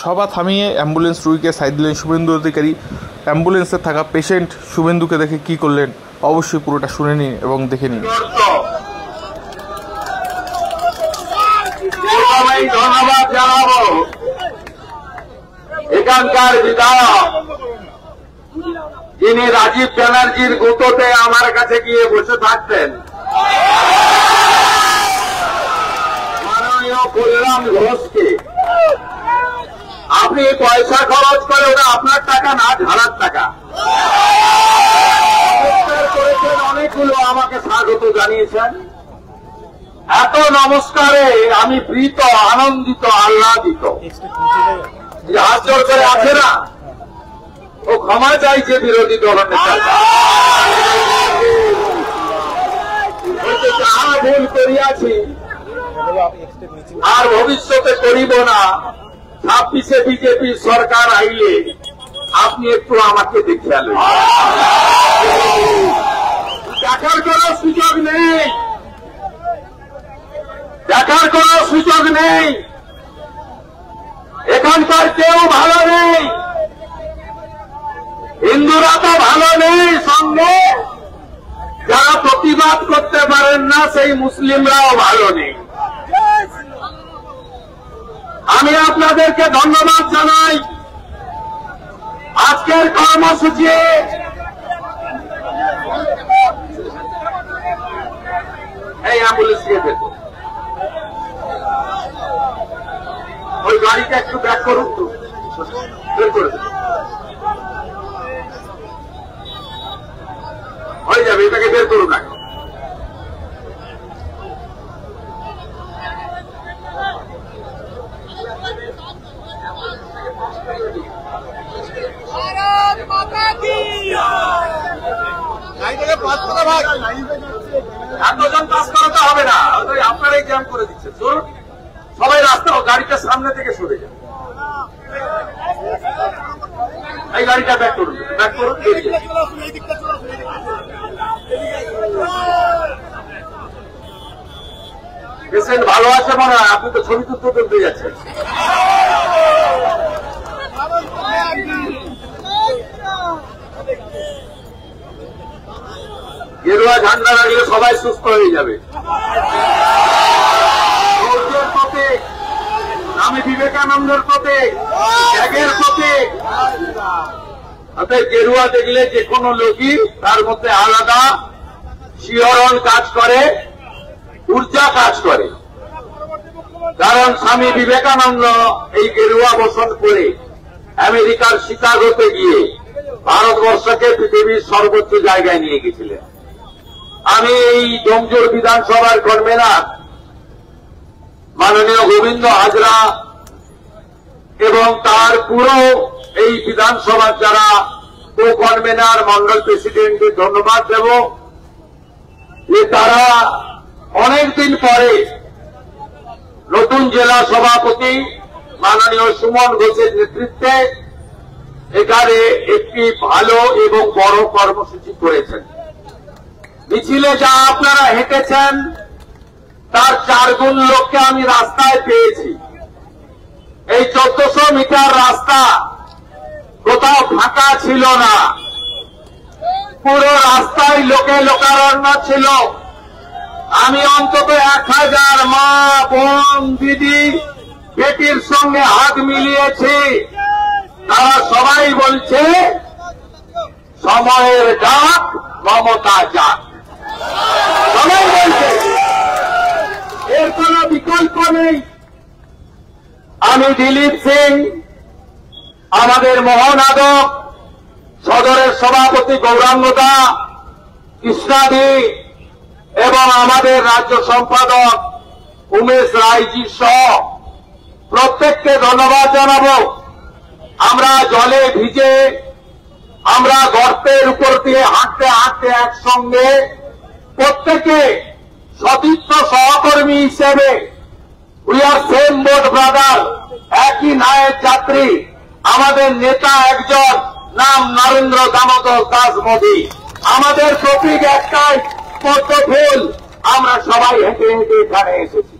সভা থামিয়ে অ্যাম্বুলেন্স রুগীকে সাইড দিলেন শুভেন্দু অধিকারী। অ্যাম্বুলেন্সে থাকা পেশেন্ট শুভেন্দুকে দেখে কি করলেন অবশ্যই পুরোটা শুনে নিন এবং দেখে নিন। ধন্যবাদ জানাবো এখানকার বিধায়ক যিনি রাজীব ব্যানার্জির গুঁতোতে আমার কাছে গিয়ে বসে থাকতেন, মাননীয় কল্যাণ ঘোষকে। আপনি পয়সা খরচ করে, ওটা আপনার টাকা না, ঝাড়ার টাকা করেছেন, অনেকগুলো আমাকে স্বাগত জানিয়েছেন। এত নমস্কারে আমি প্রীত, আনন্দিত, আহ্লাদিত। হাত জোর করে আছে না, ও ক্ষমা চাইছে বিরোধী দলনেতা, যা ভুল করিয়াছি আর ভবিষ্যতে করিব না। 26-এ বিজেপি সরকার আইলে আপনি একটু আমাকে দেখে আলেন, দেখার কোন সুযোগ নেই, দেখার কোন সুযোগ নেই। এখানকার কেউ ভালো নেই, হিন্দুরা তো ভালো নেই, সঙ্গে যারা প্রতিবাদ করতে পারেন না সেই মুসলিমরাও ভালো নেই। আমি আপনাদেরকে ধন্যবাদ জানাই। আজকের কর্মসূচি এই অ্যাম্বুলেন্সকে দেখুন, ওই গাড়িটা একটু ব্যাক করুন তো, বের করে দেন, হয়ে যাবে, এটাকে বের করুন আগে। এতজন পাস করাতে হবে না, আপনারাই জ্যাম করে দিচ্ছেন। চলুন সবাই রাস্তা, গাড়িটার সামনে থেকে সরে যান, এই গাড়িটা ব্যাক করুন, ব্যাক করুন। পেশেন্ট ভালো আছে মনে হয়, আপনি তো ছবি তুলতে তুলতে যাচ্ছেন। গেরুয়া ঝান্ডা রাখলে সবাই সুস্থ হয়ে যাবে। আমি বিবেকানন্দের প্রতীক, ত্যাগের প্রতীক। অর্থাৎ গেরুয়া দেখলে যে কোনো লোকই তার মধ্যে আলাদা শিহরণ কাজ করে, ঊর্জা কাজ করে। কারণ স্বামী বিবেকানন্দ এই গেরুয়া বসন করে আমেরিকার শিকাগোতে গিয়ে ভারতবর্ষকে পৃথিবীর সর্বোচ্চ জায়গায় নিয়ে গেছিলেন। আমি এই ডোমজুর বিধানসভার কনভেনার মাননীয় গোবিন্দ হাজরা এবং তার পুরো এই বিধানসভার যারা কো কনভেনার, মন্ডল প্রেসিডেন্টকে ধন্যবাদ দেব যে তারা অনেকদিন পরে নতুন জেলা সভাপতি মাননীয় সুমন ঘোষের নেতৃত্বে এখানে একটি ভালো এবং বড় কর্মসূচি করেছেন। মিছিলে যা আপনারা হেঁটেছেন তার 4 গুণ লোককে আমি রাস্তায় পেয়েছি। এই 1400 মিটার রাস্তা কোথাও ফাঁকা ছিল না, পুরো রাস্তায় লোকে লোকারণ্য ছিল। আমি অন্তত 1000 মা, বোন, দিদি, বেটির সঙ্গে হাত মিলিয়েছি। তারা সবাই বলছে সময়ের ডাক, মমতা যাক, সবাই বলছে, এর কোন বিকল্প নেই। আমি দিলীপ সিং, আমাদের মহানাদক সদরের সভাপতি গৌরাঙ্গদা, কৃষ্ণাদি এবং আমাদের রাজ্য সম্পাদক উমেশ রায়জি সহ প্রত্যেককে ধন্যবাদ জানাবো। আমরা জলে ভিজে, আমরা গর্তের উপর দিয়ে হাঁটতে হাঁটতে একসঙ্গে প্রত্যেকে সতীর্থ সহকর্মী হিসেবে we are same boat brother, একই নায়ের যাত্রী। আমাদের নেতা একজন, নাম নরেন্দ্র দামোদর দাস মোদী। আমাদের প্রতীক একটাই, পদ্ম ফুল। আমরা সবাই হেঁটে হেঁটে এখানে এসেছি।